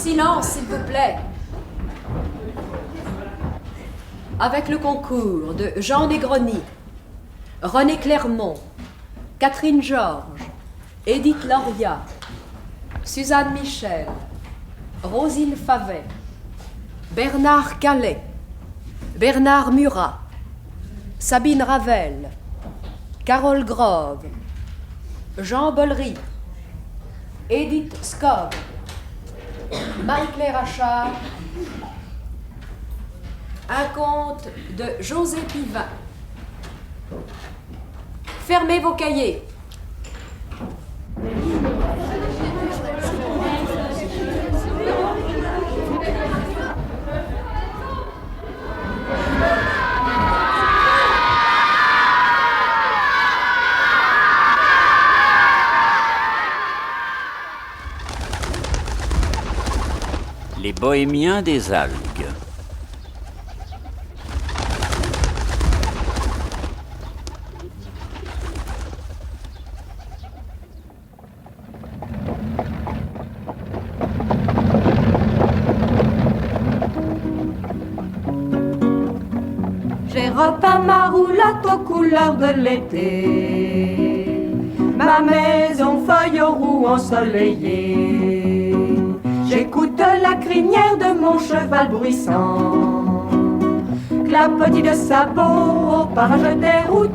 Silence, s'il vous plaît. Avec le concours de Jean Negroni, René Clermont, Catherine Georges, Édith Loria, Suzanne Michel, Rosine Favet, Bernard Calais, Bernard Murat, Sabine Ravel, Carole Grove, Jean Bollery, Edith Scott, Marie-Claire Achard, un conte de José Pivin. Fermez vos cahiers. Les Bohémiens des algues. J'ai repeint ma roulotte aux couleurs de l'été, ma maison feuille aux roues ensoleillées. J'écoute la crinière de mon cheval bruissant, clapotis de sabots au parage des routes.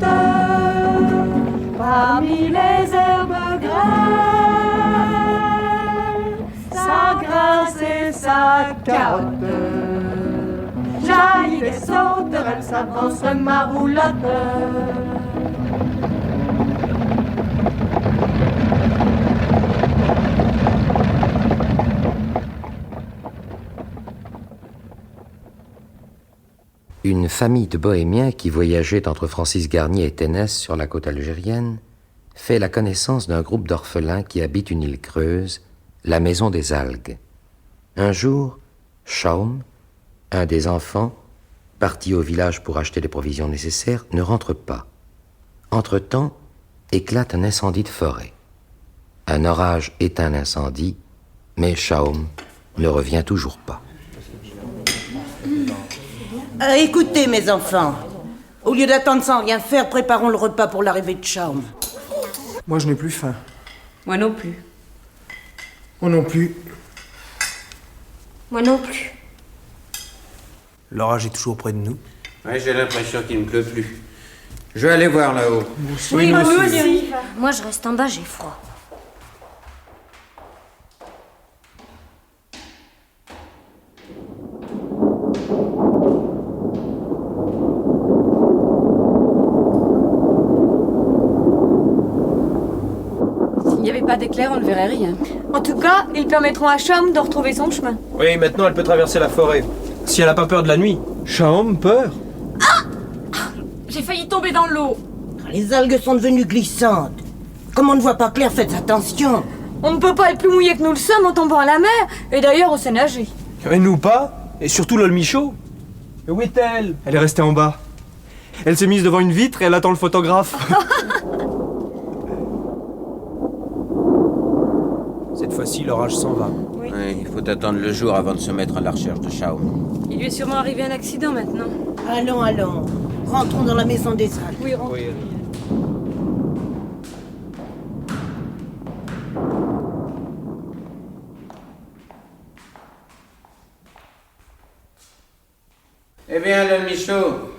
Parmi les herbes grêles, sa grasse et sa carotte. Jaillit des sauterelles, s'avance ma roulotte. Une famille de bohémiens qui voyageait entre Francis Garnier et Ténès sur la côte algérienne fait la connaissance d'un groupe d'orphelins qui habitent une île creuse, la maison des algues. Un jour, Schaum, un des enfants, parti au village pour acheter les provisions nécessaires, ne rentre pas. Entre-temps, éclate un incendie de forêt. Un orage éteint l'incendie, mais Schaum ne revient toujours pas. Écoutez, mes enfants, au lieu d'attendre sans rien faire, préparons le repas pour l'arrivée de Schaum. Moi, je n'ai plus faim. Moi non plus. Moi non plus. Moi non plus. L'orage est toujours près de nous. Ouais, j'ai l'impression qu'il ne pleut plus. Je vais aller voir là-haut. Oui, nous aussi. Moi, je reste en bas, j'ai froid. S'il n'y avait pas d'éclair, on ne verrait rien. En tout cas, ils permettront à Schaum de retrouver son chemin. Oui, maintenant elle peut traverser la forêt. Si elle a pas peur de la nuit. Schaum, peur? J'ai failli tomber dans l'eau. Les algues sont devenues glissantes. Comme on ne voit pas clair, faites attention. On ne peut pas être plus mouillé que nous le sommes en tombant à la mer. Et d'ailleurs, on sait nager. Et nous pas? Et surtout Lol Michaud. Mais où est-elle? Elle est restée en bas. Elle s'est mise devant une vitre et elle attend le photographe. Cette fois-ci, l'orage s'en va. Oui, il faut attendre le jour avant de se mettre à la recherche de Schaum. Il lui est sûrement arrivé un accident maintenant. Allons, allons. Rentrons dans la maison des algues. Oui, rentre. Oui. Eh bien, le Michaud,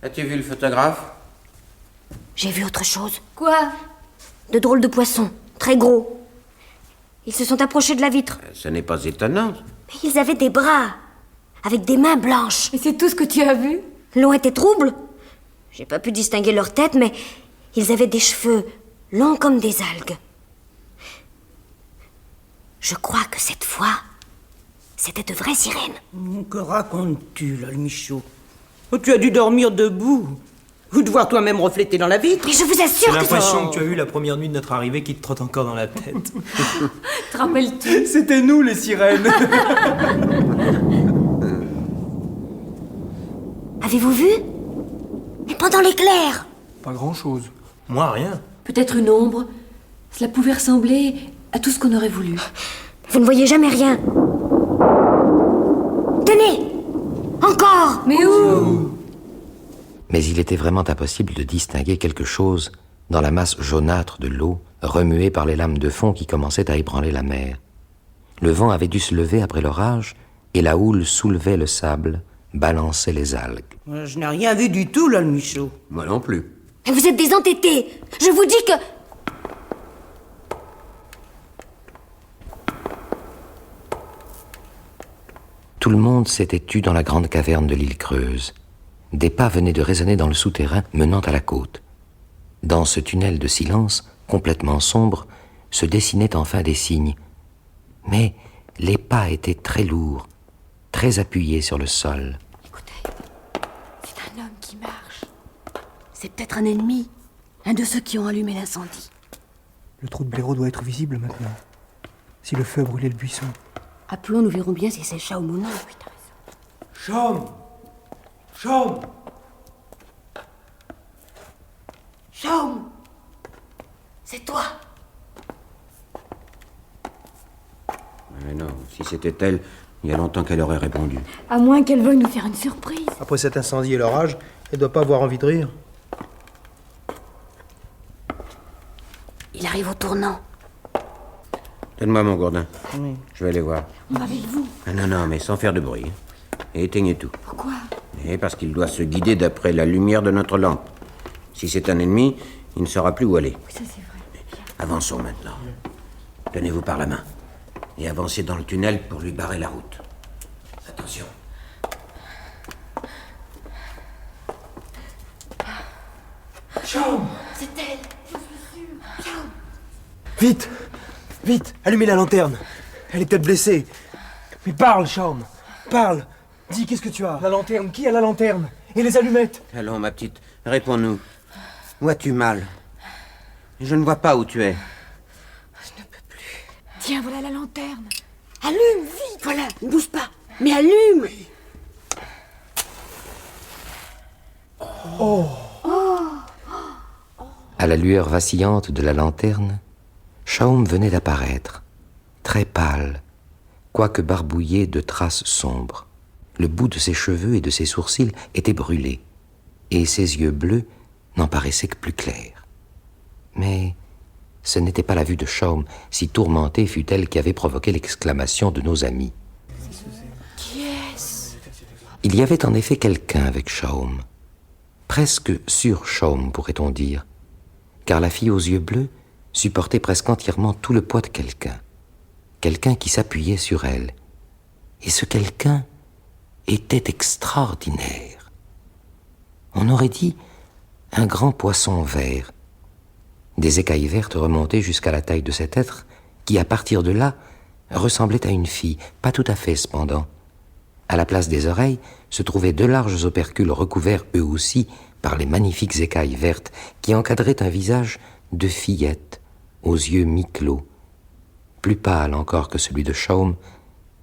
as-tu vu le photographe? J'ai vu autre chose. Quoi? De drôles de poissons, très gros. Ils se sont approchés de la vitre. Ce n'est pas étonnant. Mais ils avaient des bras, avec des mains blanches. Et c'est tout ce que tu as vu? L'eau était trouble. J'ai pas pu distinguer leur tête, mais ils avaient des cheveux longs comme des algues. Je crois que cette fois, c'était de vraies sirènes. Que racontes-tu, Lol Michaud? Tu as dû dormir debout. Ou de voir toi-même refléter dans la vitre. Mais je vous assure J'ai que... l'impression que tu as eu la première nuit de notre arrivée qui te trotte encore dans la tête. Te rappelles-tu? C'était nous, les sirènes. Avez-vous vu? Mais pendant l'éclair. Pas grand-chose. Moi, rien. Peut-être une ombre. Cela pouvait ressembler à tout ce qu'on aurait voulu. Vous ne voyez jamais rien. Tenez! Encore! Mais où? Mais il était vraiment impossible de distinguer quelque chose dans la masse jaunâtre de l'eau, remuée par les lames de fond qui commençaient à ébranler la mer. Le vent avait dû se lever après l'orage, et la houle soulevait le sable, balançait les algues. Je n'ai rien vu du tout, là, le Michaud. Moi non plus. Vous êtes des entêtés! Je vous dis que... Tout le monde s'était tu dans la grande caverne de l'île Creuse. Des pas venaient de résonner dans le souterrain menant à la côte. Dans ce tunnel de silence, complètement sombre, se dessinaient enfin des signes. Mais les pas étaient très lourds, très appuyés sur le sol. Écoutez, c'est un homme qui marche. C'est peut-être un ennemi, un de ceux qui ont allumé l'incendie. Le trou de blaireau doit être visible maintenant. Si le feu a brûlé le buisson. Appelons, nous verrons bien si c'est Chaum ou non. Oui, t'as raison. Chaum! Chaum! Chaum! C'est toi! Mais non, si c'était elle, il y a longtemps qu'elle aurait répondu. À moins qu'elle veuille nous faire une surprise. Après cet incendie et l'orage, elle doit pas avoir envie de rire. Il arrive au tournant. Donne-moi mon gourdin. Oui. Je vais aller voir. On va avec vous. Ah non, non, mais sans faire de bruit. Et éteignez tout. Pourquoi? Et parce qu'il doit se guider d'après la lumière de notre lampe. Si c'est un ennemi, il ne saura plus où aller. Oui, ça c'est vrai. Avançons maintenant. Tenez-vous par la main. Et avancez dans le tunnel pour lui barrer la route. Attention. Chaum! C'est elle! Vite! Vite! Allumez la lanterne! Elle est peut-être blessée. Mais parle, Chaum! Parle! Dis, qu'est-ce que tu as? La lanterne, qui a la lanterne? Et les allumettes? Allons, ma petite, réponds-nous. Où as-tu mal? Je ne vois pas où tu es. Tiens, voilà la lanterne. Allume, vite! Voilà, ne bouge pas! Mais allume! À la lueur vacillante de la lanterne, Chaum venait d'apparaître, très pâle, quoique barbouillé de traces sombres. Le bout de ses cheveux et de ses sourcils était brûlé, et ses yeux bleus n'en paraissaient que plus clairs. Mais ce n'était pas la vue de Chaum, si tourmentée fut-elle, qui avait provoqué l'exclamation de nos amis. Qui est-ce? Il y avait en effet quelqu'un avec Chaum, presque sur Chaum, pourrait-on dire, car la fille aux yeux bleus supportait presque entièrement tout le poids de quelqu'un qui s'appuyait sur elle. Et ce quelqu'un était extraordinaire. On aurait dit un grand poisson vert. Des écailles vertes remontaient jusqu'à la taille de cet être, qui, à partir de là, ressemblait à une fille, pas tout à fait cependant. À la place des oreilles se trouvaient deux larges opercules recouverts eux aussi par les magnifiques écailles vertes qui encadraient un visage de fillette aux yeux mi-clos, plus pâle encore que celui de Chaum,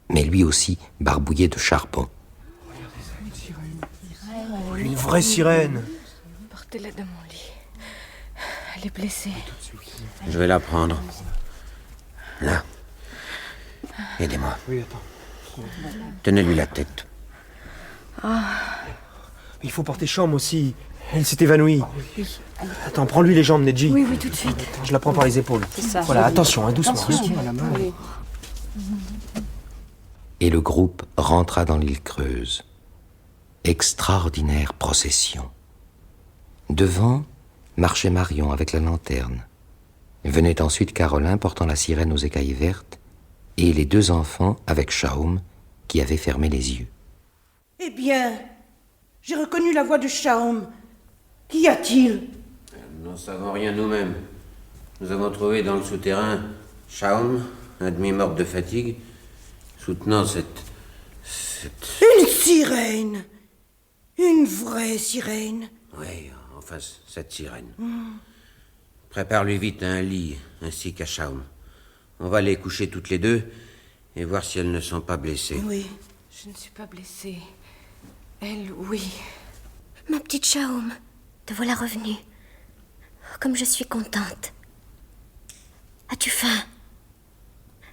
mais lui aussi barbouillé de charbon. Une vraie sirène! Portez-la dans mon lit. Elle est blessée. Je vais la prendre. Là. Aidez-moi. Oui, attends. Tenez-lui la tête. Il faut porter Chaum aussi. Elle s'est évanouie. Attends, prends-lui les jambes, Nedji. Oui, oui, tout de suite. Je la prends par les épaules. ça. Voilà, attention, hein, doucement. Oui. Et le groupe rentra dans l'île Creuse. Extraordinaire procession. Devant marchait Marion avec la lanterne. Venait ensuite Carolin portant la sirène aux écailles vertes et les deux enfants avec Chaum qui avait fermé les yeux. Eh bien, j'ai reconnu la voix de Chaum. Qu'y a-t-il? Nous n'en savons rien nous-mêmes. Nous avons trouvé dans le souterrain Chaum, un demi-morte de fatigue, soutenant cette... Une sirène! Une vraie sirène! Oui, enfin, cette sirène. Prépare-lui vite un lit, ainsi qu'à Chaum. On va les coucher toutes les deux et voir si elles ne sont pas blessées. Oui. Je ne suis pas blessée. Elle, oui. Ma petite Chaum, te voilà revenue. Comme je suis contente. As-tu faim?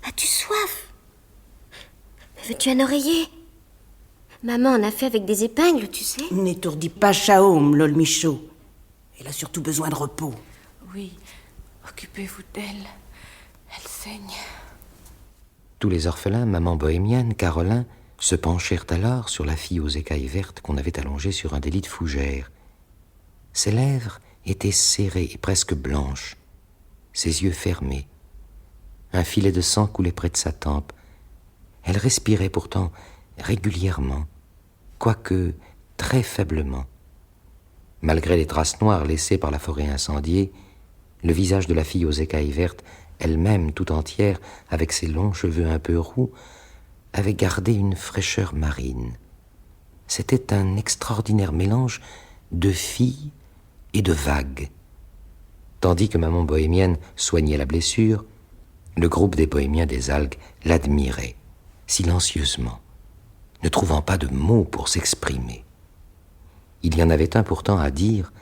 As-tu soif? Veux-tu un oreiller? Maman en a fait avec des épingles, tu sais. N'étourdis pas Shaom, lol Michaud. Elle a surtout besoin de repos. Oui, occupez-vous d'elle. Elle saigne. Tous les orphelins, maman bohémienne, Carolin, se penchèrent alors sur la fille aux écailles vertes qu'on avait allongée sur un des lits de fougères. Ses lèvres étaient serrées et presque blanches, ses yeux fermés. Un filet de sang coulait près de sa tempe. Elle respirait pourtant régulièrement, quoique très faiblement. Malgré les traces noires laissées par la forêt incendiée, le visage de la fille aux écailles vertes, elle-même tout entière, avec ses longs cheveux un peu roux, avait gardé une fraîcheur marine. C'était un extraordinaire mélange de fille et de vague. Tandis que maman bohémienne soignait la blessure, le groupe des bohémiens des algues l'admirait, silencieusement, ne trouvant pas de mots pour s'exprimer. Il y en avait un pourtant à dire,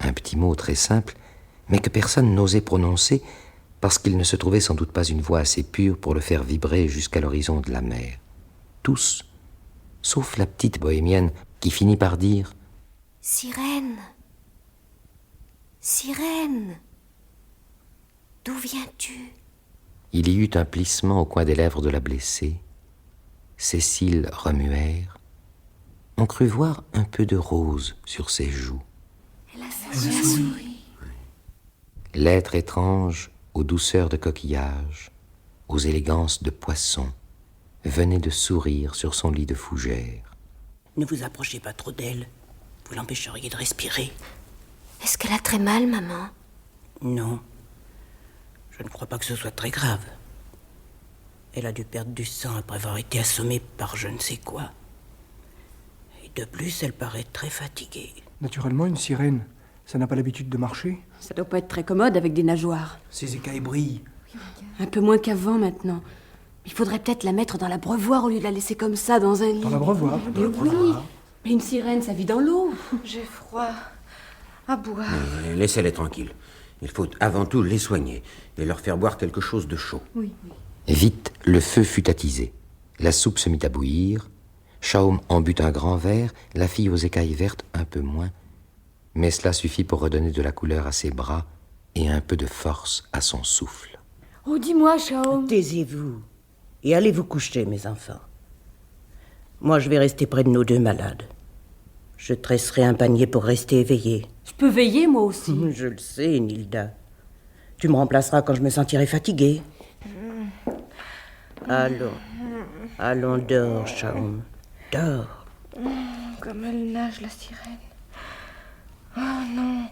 un petit mot très simple, mais que personne n'osait prononcer parce qu'il ne se trouvait sans doute pas une voix assez pure pour le faire vibrer jusqu'à l'horizon de la mer. Tous, sauf la petite bohémienne qui finit par dire « Sirène, sirène, d'où viens-tu » Il y eut un plissement au coin des lèvres de la blessée. Ses cils remuèrent. On crut voir un peu de rose sur ses joues. Elle a souri. L'être étrange, aux douceurs de coquillage, aux élégances de poisson, venait de sourire sur son lit de fougères. Ne vous approchez pas trop d'elle. Vous l'empêcheriez de respirer. Est-ce qu'elle a très mal, maman? Non. Je ne crois pas que ce soit très grave. Elle a dû perdre du sang après avoir été assommée par je ne sais quoi. Et de plus, elle paraît très fatiguée. Naturellement, une sirène, ça n'a pas l'habitude de marcher. Ça doit pas être très commode avec des nageoires. Ses écailles brillent. Un peu moins qu'avant maintenant. Il faudrait peut-être la mettre dans l'abreuvoir au lieu de la laisser comme ça dans un lit. Dans l'abreuvoir. Mais oui. Mais une sirène, ça vit dans l'eau. J'ai froid. À boire. Laissez-les tranquilles. Il faut avant tout les soigner et leur faire boire quelque chose de chaud. Oui. Vite, le feu fut attisé. La soupe se mit à bouillir. Shaom en but un grand verre, la fille aux écailles vertes un peu moins. Mais cela suffit pour redonner de la couleur à ses bras et un peu de force à son souffle. Oh, dis-moi, Shaom. Taisez-vous et allez vous coucher, mes enfants. Moi, je vais rester près de nos deux malades. Je tresserai un panier pour rester éveillé. Je peux veiller, moi aussi. Je le sais, Nilda. Tu me remplaceras quand je me sentirai fatiguée. Allons, dors, Shaom. Dors. Comme elle nage, la sirène. Oh non,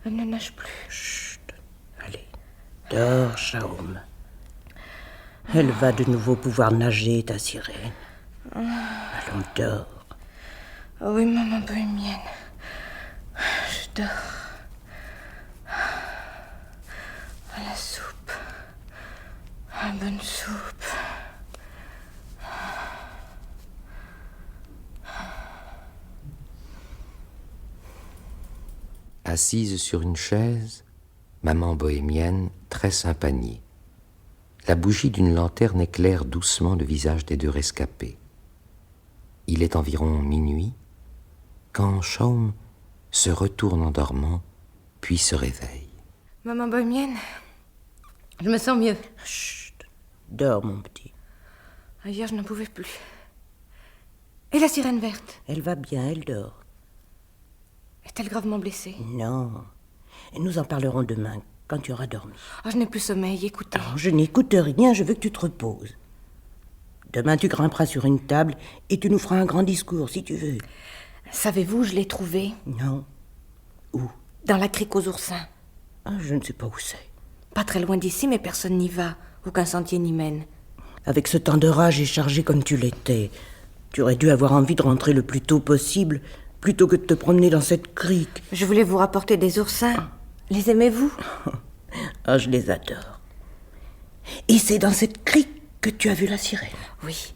elle ne nage plus. Chut. Allez, dors, Shaom. Elle va de nouveau pouvoir nager, ta sirène. Allons, dors. Oh oui, maman bohémienne. Je dors. À la soupe. À la bonne soupe. Assise sur une chaise, maman bohémienne tresse un panier. La bougie d'une lanterne éclaire doucement le visage des deux rescapés. Il est environ minuit, quand Shaom se retourne en dormant, puis se réveille. Maman bohémienne, je me sens mieux. Chut. Dors, mon petit. Hier, je n'en pouvais plus. Et la sirène verte? Elle va bien, elle dort. Est-elle gravement blessée? Non. Nous en parlerons demain, quand tu auras dormi. Oh, je n'ai plus sommeil, écoutez. Oh, je n'écoute rien, je veux que tu te reposes. Demain, tu grimperas sur une table et tu nous feras un grand discours, si tu veux. Savez-vous, je l'ai trouvée Non. Où? dans la crique aux oursins. Ah, je ne sais pas où c'est. Pas très loin d'ici, mais personne n'y va. Aucun sentier n'y mène. Avec ce temps de rage et chargé comme tu l'étais, tu aurais dû avoir envie de rentrer le plus tôt possible, plutôt que de te promener dans cette crique. Je voulais vous rapporter des oursins. Les aimez-vous? Ah, je les adore. Et c'est dans cette crique que tu as vu la sirène? Oui.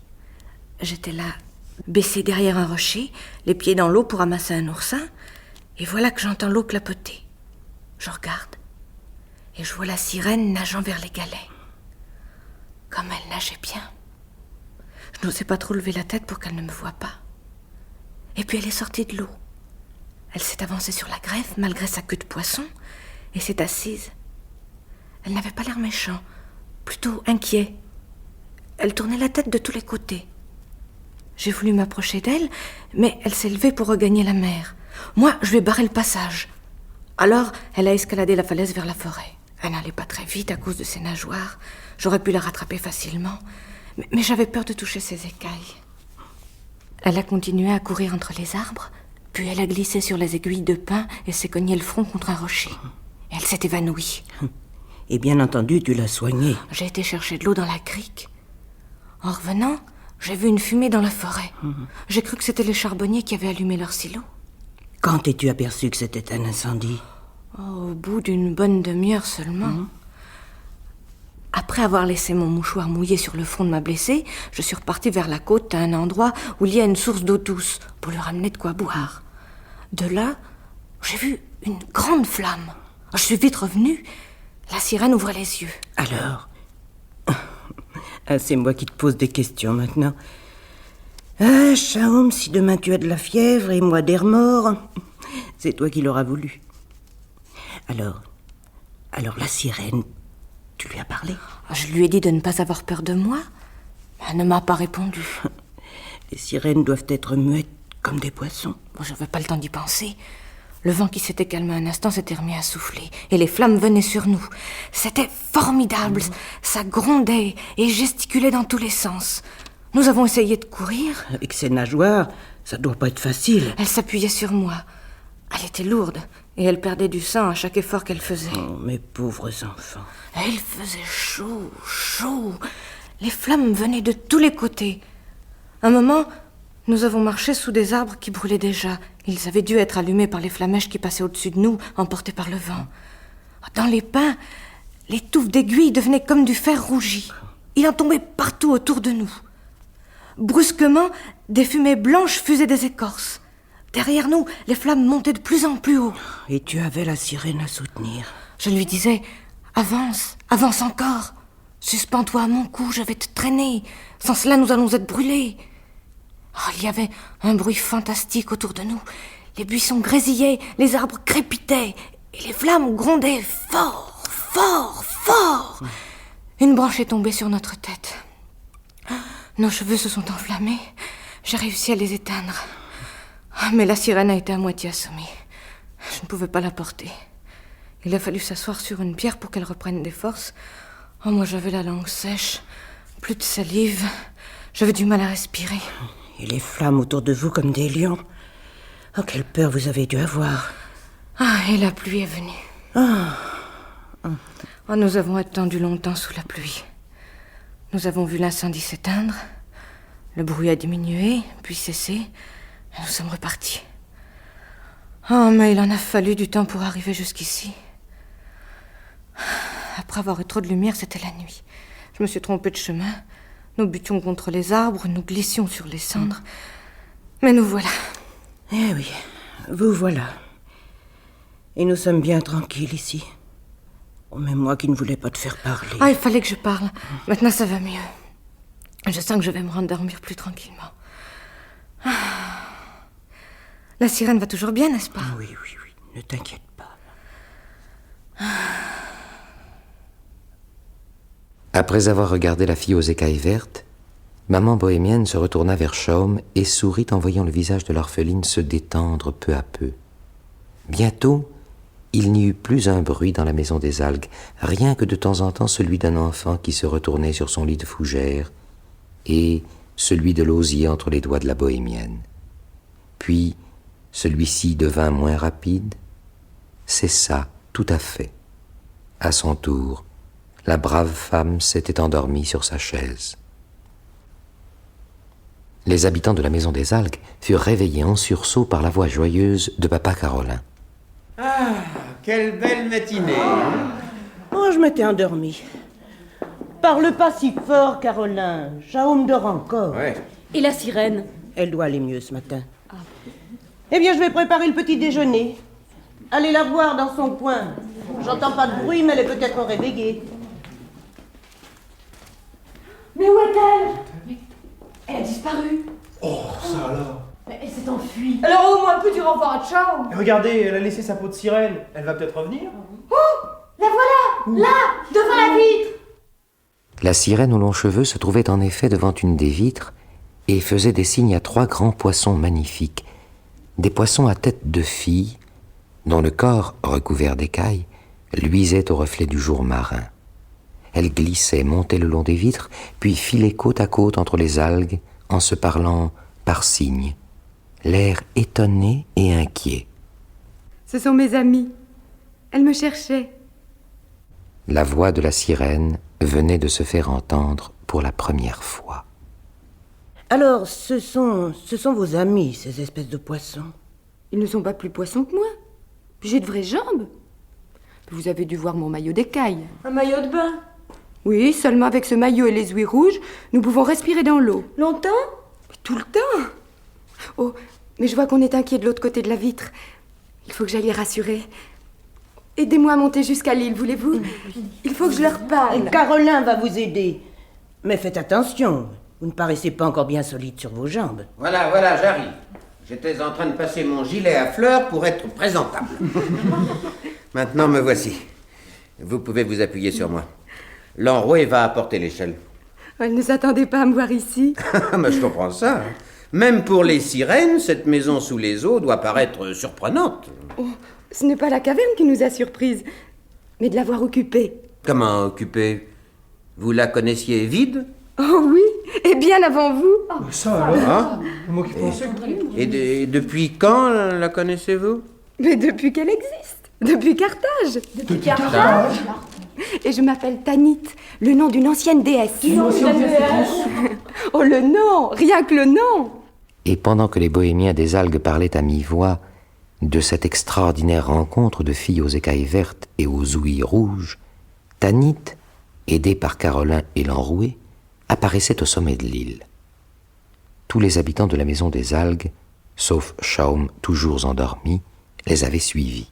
J'étais là, baissée derrière un rocher, les pieds dans l'eau pour ramasser un oursin, et voilà que j'entends l'eau clapoter. Je regarde, et je vois la sirène nageant vers les galets. Comme elle nageait bien. Je n'osais pas trop lever la tête pour qu'elle ne me voie pas. Et puis elle est sortie de l'eau. Elle s'est avancée sur la grève, malgré sa queue de poisson, et s'est assise. Elle n'avait pas l'air méchant, plutôt inquiet. Elle tournait la tête de tous les côtés. J'ai voulu m'approcher d'elle, mais elle s'est levée pour regagner la mer. Moi, je lui ai barré le passage. Alors, elle a escaladé la falaise vers la forêt. Elle n'allait pas très vite à cause de ses nageoires. J'aurais pu la rattraper facilement, mais j'avais peur de toucher ses écailles. Elle a continué à courir entre les arbres, puis elle a glissé sur les aiguilles de pin et s'est cogné le front contre un rocher. Et elle s'est évanouie. Et bien entendu, tu l'as soignée. J'ai été chercher de l'eau dans la crique. En revenant, j'ai vu une fumée dans la forêt. J'ai cru que c'était les charbonniers qui avaient allumé leur silo. Quand t'es-tu aperçu que c'était un incendie? Au bout d'une bonne demi-heure seulement. Après avoir laissé mon mouchoir mouillé sur le front de ma blessée, je suis repartie vers la côte à un endroit où il y a une source d'eau douce pour lui ramener de quoi boire. De là, j'ai vu une grande flamme. Je suis vite revenue. La sirène ouvrait les yeux. Alors? C'est moi qui te pose des questions maintenant. Ah, Shaum, si demain tu as de la fièvre et moi d'air mort, c'est toi qui l'auras voulu. Alors la sirène, tu lui as parlé? Je lui ai dit de ne pas avoir peur de moi. Elle ne m'a pas répondu. Les sirènes doivent être muettes comme des poissons. Je n'avais pas le temps d'y penser. Le vent qui s'était calmé un instant s'était remis à souffler, et les flammes venaient sur nous. C'était formidable. Ça grondait et gesticulait dans tous les sens. Nous avons essayé de courir. Avec ses nageoires, ça doit pas être facile. Elle s'appuyait sur moi. Elle était lourde, et elle perdait du sang à chaque effort qu'elle faisait. Oh, mes pauvres enfants. Et il faisait chaud, chaud. Les flammes venaient de tous les côtés. Un moment, nous avons marché sous des arbres qui brûlaient déjà. Ils avaient dû être allumés par les flamèches qui passaient au-dessus de nous, emportés par le vent. Dans les pins, les touffes d'aiguilles devenaient comme du fer rougi. Il en tombait partout autour de nous. Brusquement, des fumées blanches fusaient des écorces. Derrière nous, les flammes montaient de plus en plus haut. Et tu avais la sirène à soutenir. Je lui disais, avance, avance encore. Suspends-toi à mon cou, je vais te traîner. Sans cela, nous allons être brûlés. Oh, il y avait un bruit fantastique autour de nous. Les buissons grésillaient, les arbres crépitaient, et les flammes grondaient fort, fort, fort. Une branche est tombée sur notre tête. Nos cheveux se sont enflammés. J'ai réussi à les éteindre. Mais la sirène a été à moitié assommée. Je ne pouvais pas la porter. Il a fallu s'asseoir sur une pierre pour qu'elle reprenne des forces. Oh, moi, j'avais la langue sèche, plus de salive. J'avais du mal à respirer. Et les flammes autour de vous comme des lions. Oh, quelle peur vous avez dû avoir. Et la pluie est venue. Oh, nous avons attendu longtemps sous la pluie. Nous avons vu l'incendie s'éteindre. Le bruit a diminué, puis cessé. Et nous sommes repartis. Oh, mais il en a fallu du temps pour arriver jusqu'ici. Après avoir eu trop de lumière, c'était la nuit. Je me suis trompée de chemin. Nous butions contre les arbres, nous glissions sur les cendres. Mais nous voilà. Eh oui, vous voilà. Et nous sommes bien tranquilles ici. Oh, même moi qui ne voulais pas te faire parler. Il fallait que je parle. Maintenant, ça va mieux. Je sens que je vais me rendormir plus tranquillement. La sirène va toujours bien, n'est-ce pas? Oui, ne t'inquiète pas. Après avoir regardé la fille aux écailles vertes, maman bohémienne se retourna vers Shaum et sourit en voyant le visage de l'orpheline se détendre peu à peu. Bientôt, il n'y eut plus un bruit dans la maison des algues, rien que de temps en temps celui d'un enfant qui se retournait sur son lit de fougère et celui de l'osier entre les doigts de la bohémienne. Puis, celui-ci devint moins rapide, cessa tout à fait. À son tour, la brave femme s'était endormie sur sa chaise. Les habitants de la maison des algues furent réveillés en sursaut par la voix joyeuse de papa Carolin. Ah, quelle belle matinée. Oh, je m'étais endormie. Parle pas si fort, Carolin. Shaum dort encore. Ouais. Et la sirène? Elle doit aller mieux ce matin. Eh bien, je vais préparer le petit déjeuner. Allez la voir dans son coin. J'entends pas de bruit, mais elle est peut-être réveillée. Mais où est-elle? Elle a disparu. Oh, ça alors. Mais elle s'est enfuie. puis. Alors au moins peux-tu revoir Ciao. Regardez, elle a laissé sa peau de sirène. Elle va peut-être revenir. La voilà, là, devant la vitre. La sirène aux longs cheveux se trouvait en effet devant une des vitres et faisait des signes à 3 grands poissons magnifiques, des poissons à tête de fille, dont le corps, recouvert d'écailles, luisait au reflet du jour marin. Elle glissait, montait le long des vitres, puis filait côte à côte entre les algues, en se parlant par signes, l'air étonné et inquiet. Ce sont mes amis. Elles me cherchaient. La voix de la sirène venait de se faire entendre pour la première fois. Alors, ce sont vos amis, ces espèces de poissons? Ils ne sont pas plus poissons que moi. J'ai de vraies jambes. Vous avez dû voir mon maillot d'écaille. Un maillot de bain. Oui, seulement avec ce maillot et les ouïes rouges, nous pouvons respirer dans l'eau. Longtemps? Tout le temps. Oh, mais je vois qu'on est inquiet de l'autre côté de la vitre. Il faut que j'aille les rassurer. Aidez-moi à monter jusqu'à l'île, voulez-vous? Il faut que je leur parle. Carolin va vous aider. Mais faites attention, vous ne paraissez pas encore bien solide sur vos jambes. Voilà, j'arrive. J'étais en train de passer mon gilet à fleurs pour être présentable. Maintenant, me voici. Vous pouvez vous appuyer sur moi. L'enroué va apporter l'échelle. Elle ne s'attendait pas à me voir ici. Mais je comprends ça. Même pour les sirènes, cette maison sous les eaux doit paraître surprenante. Oh, ce n'est pas la caverne qui nous a surprises, mais de l'avoir occupée. Comment occupée? Vous la connaissiez vide? Oh oui, et bien avant vous. Ça alors Moi qui pensais. Et depuis quand la connaissez-vous? Mais depuis qu'elle existe, depuis Carthage. Depuis Carthage. Et je m'appelle Tanit, le nom d'une ancienne déesse. Oh, le nom, rien que le nom. Et pendant que les bohémiens des algues parlaient à mi-voix de cette extraordinaire rencontre de filles aux écailles vertes et aux ouïes rouges, Tanit, aidé par Carolin et l'enroué, apparaissait au sommet de l'île. Tous les habitants de la maison des algues, sauf Schaum, toujours endormi, les avaient suivis.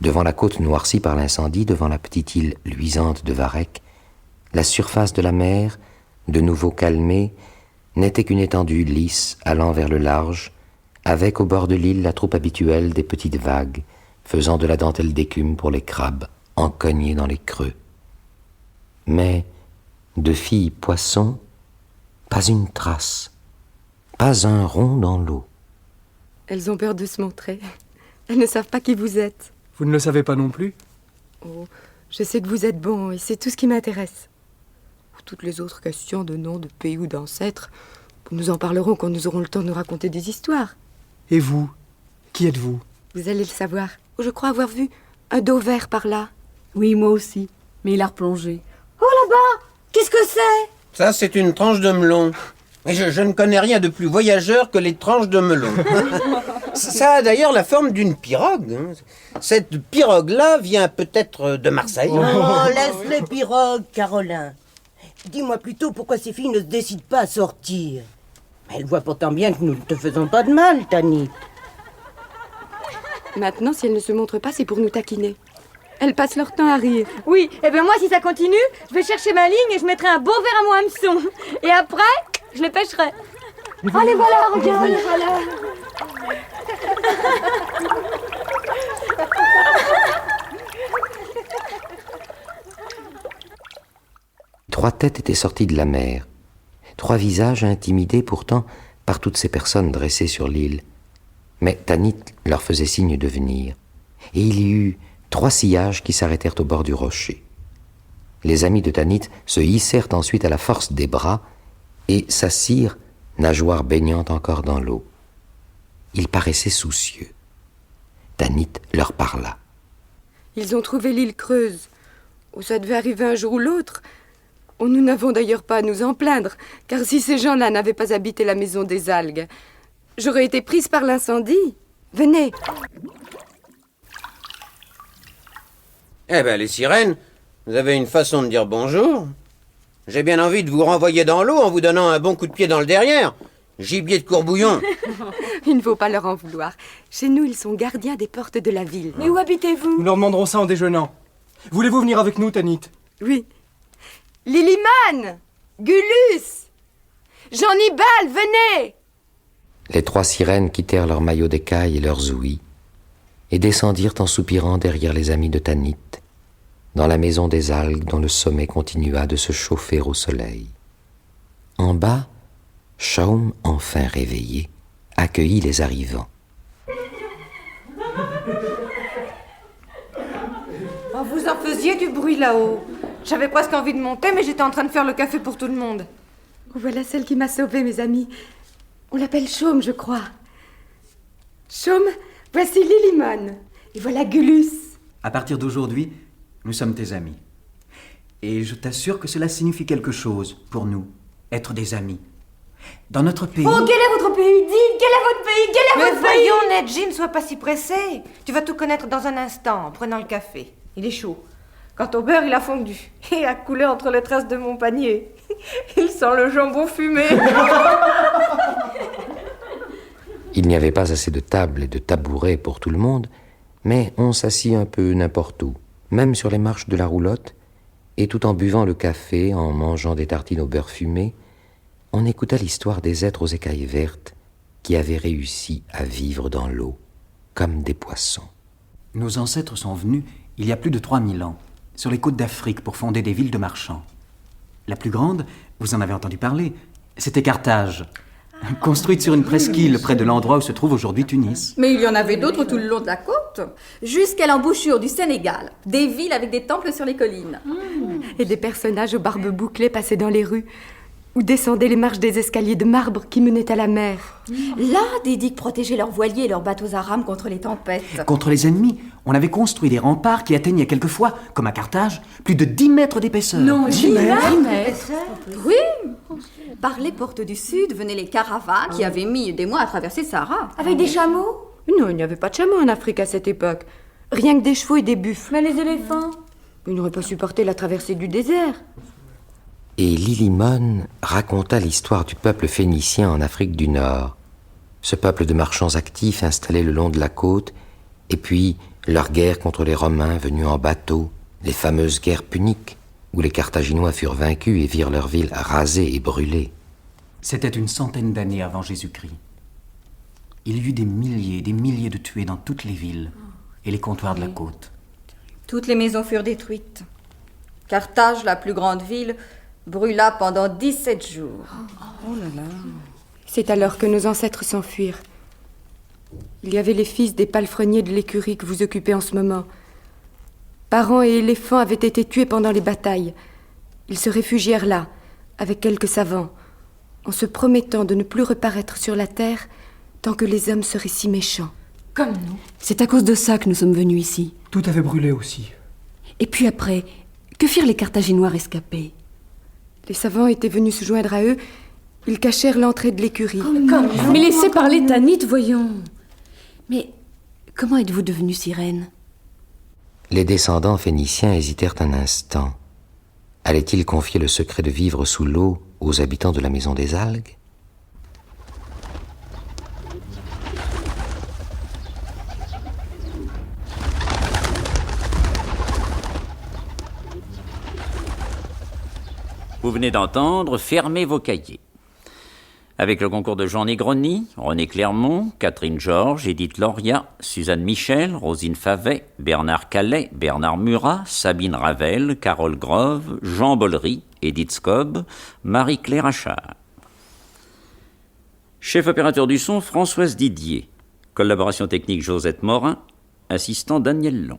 Devant la côte noircie par l'incendie, devant la petite île luisante de Varech, la surface de la mer, de nouveau calmée, n'était qu'une étendue lisse allant vers le large, avec au bord de l'île la troupe habituelle des petites vagues, faisant de la dentelle d'écume pour les crabes, encognés dans les creux. Mais de filles poissons, pas une trace, pas un rond dans l'eau. Elles ont peur de se montrer. Elles ne savent pas qui vous êtes. Vous ne le savez pas non plus? Oh, je sais que vous êtes bon et c'est tout ce qui m'intéresse. Toutes les autres questions de noms, de pays ou d'ancêtres, nous en parlerons quand nous aurons le temps de nous raconter des histoires. Et vous? Qui êtes-vous? Vous allez le savoir. Je crois avoir vu un dos vert par là. Oui, moi aussi. Mais il a replongé. Oh là-bas, qu'est-ce que c'est? Ça, c'est une tranche de melon. Mais je ne connais rien de plus voyageur que les tranches de melon. Ça a d'ailleurs la forme d'une pirogue. Hein. Cette pirogue-là vient peut-être de Marseille. Oh, laisse les pirogues, Carolin. Dis-moi plutôt pourquoi ces filles ne se décident pas à sortir. Elles voient pourtant bien que nous ne te faisons pas de mal, Tanit. Maintenant, si elles ne se montrent pas, c'est pour nous taquiner. Elles passent leur temps à rire. Oui, et bien moi, si ça continue, je vais chercher ma ligne et je mettrai un beau verre à mon hameçon. Et après, je les pêcherai. Oh, les voilà, regarde, les voilà. Trois têtes étaient sorties de la mer, 3 visages intimidés pourtant par toutes ces personnes dressées sur l'île. Mais Tanit leur faisait signe de venir, et il y eut 3 sillages qui s'arrêtèrent au bord du rocher. Les amis de Tanit se hissèrent ensuite à la force des bras et s'assirent, nageoires baignant encore dans l'eau. Ils paraissaient soucieux. Tanit leur parla. Ils ont trouvé l'île creuse. Oh, ça devait arriver un jour ou l'autre. Oh, nous n'avons d'ailleurs pas à nous en plaindre, car si ces gens-là n'avaient pas habité la maison des algues, j'aurais été prise par l'incendie. Venez. Eh ben, les sirènes, vous avez une façon de dire bonjour. J'ai bien envie de vous renvoyer dans l'eau en vous donnant un bon coup de pied dans le derrière. Gibier de courbouillon. Il ne faut pas leur en vouloir. Chez nous, ils sont gardiens des portes de la ville. Mais où habitez-vous? Nous leur demanderons ça en déjeunant. Voulez-vous venir avec nous, Tanit? Oui. Lilimane, Gulus, Jean-Nibal, venez. Les 3 sirènes quittèrent leurs maillots d'écaille et leurs ouïes et descendirent en soupirant derrière les amis de Tanit, dans la maison des algues dont le sommet continua de se chauffer au soleil. En bas, Shaum, enfin réveillé, accueillit les arrivants. Oh, vous en faisiez du bruit là-haut. J'avais presque envie de monter, mais j'étais en train de faire le café pour tout le monde. Voilà celle qui m'a sauvée, mes amis. On l'appelle Shaum, je crois. Shaum, voici Lilimon. Et voilà Gulus. À partir d'aujourd'hui, nous sommes tes amis. Et je t'assure que cela signifie quelque chose pour nous, être des amis. Dans notre pays... Oh, quel est votre pays? Dites, quel est votre pays? Quel est votre pays? Mais voyons, Nedji, ne sois pas si pressé. Tu vas tout connaître dans un instant, en prenant le café. Il est chaud. Quant au beurre, il a fondu. Et a coulé entre les traces de mon panier. Il sent le jambon fumé. Il n'y avait pas assez de tables et de tabourets pour tout le monde, mais on s'assit un peu n'importe où, même sur les marches de la roulotte, et tout en buvant le café, en mangeant des tartines au beurre fumé, on écouta l'histoire des êtres aux écailles vertes qui avaient réussi à vivre dans l'eau, comme des poissons. Nos ancêtres sont venus, il y a plus de 3000 ans, sur les côtes d'Afrique pour fonder des villes de marchands. La plus grande, vous en avez entendu parler, c'était Carthage, construite sur une presqu'île près de l'endroit où se trouve aujourd'hui Tunis. Mais il y en avait d'autres tout le long de la côte, jusqu'à l'embouchure du Sénégal, des villes avec des temples sur les collines. Et des personnages aux barbes bouclées passaient dans les rues, ou descendaient les marches des escaliers de marbre qui menaient à la mer. Là, des digues protégeaient leurs voiliers et leurs bateaux à rames contre les tempêtes. Contre les ennemis, on avait construit des remparts qui atteignaient quelquefois, comme à Carthage, plus de 10 mètres d'épaisseur. Non, 10 mètres. Oui. Par les portes du sud venaient les caravanes qui avaient mis des mois à traverser le Sahara. Avec des chameaux? Non, il n'y avait pas de chameaux en Afrique à cette époque. Rien que des chevaux et des buffles. Mais les éléphants? Ils n'auraient pas supporté la traversée du désert. Et Lilimon raconta l'histoire du peuple phénicien en Afrique du Nord, ce peuple de marchands actifs installés le long de la côte, et puis leur guerre contre les Romains venus en bateau, les fameuses guerres puniques, où les Carthaginois furent vaincus et virent leur ville rasée et brûlée. C'était une centaine d'années avant Jésus-Christ. Il y eut des milliers de tués dans toutes les villes et les comptoirs de la côte. Toutes les maisons furent détruites. Carthage, la plus grande ville, brûla pendant 17 jours. Oh là là. C'est alors que nos ancêtres s'enfuirent. Il y avait les fils des palefreniers de l'écurie que vous occupez en ce moment. Parents et éléphants avaient été tués pendant les batailles. Ils se réfugièrent là, avec quelques savants, en se promettant de ne plus reparaître sur la terre tant que les hommes seraient si méchants. Comme nous. C'est à cause de ça que nous sommes venus ici. Tout avait brûlé aussi. Et puis après, que firent les Carthaginois rescapés? Les savants étaient venus se joindre à eux. Ils cachèrent l'entrée de l'écurie. Mais laissez parler Tanit, voyons. Mais comment êtes-vous devenue sirène? Les descendants phéniciens hésitèrent un instant. Allaient-ils confier le secret de vivre sous l'eau aux habitants de la maison des algues? Vous venez d'entendre Fermez vos cahiers. Avec le concours de Jean Negroni, René Clermont, Catherine Georges, Édith Loria, Suzanne Michel, Rosine Favet, Bernard Calais, Bernard Murat, Sabine Ravel, Carole Grove, Jean Bollery, Edith Scob, Marie-Claire Achard. Chef opérateur du son, Françoise Didier. Collaboration technique, Josette Morin. Assistant, Daniel Long.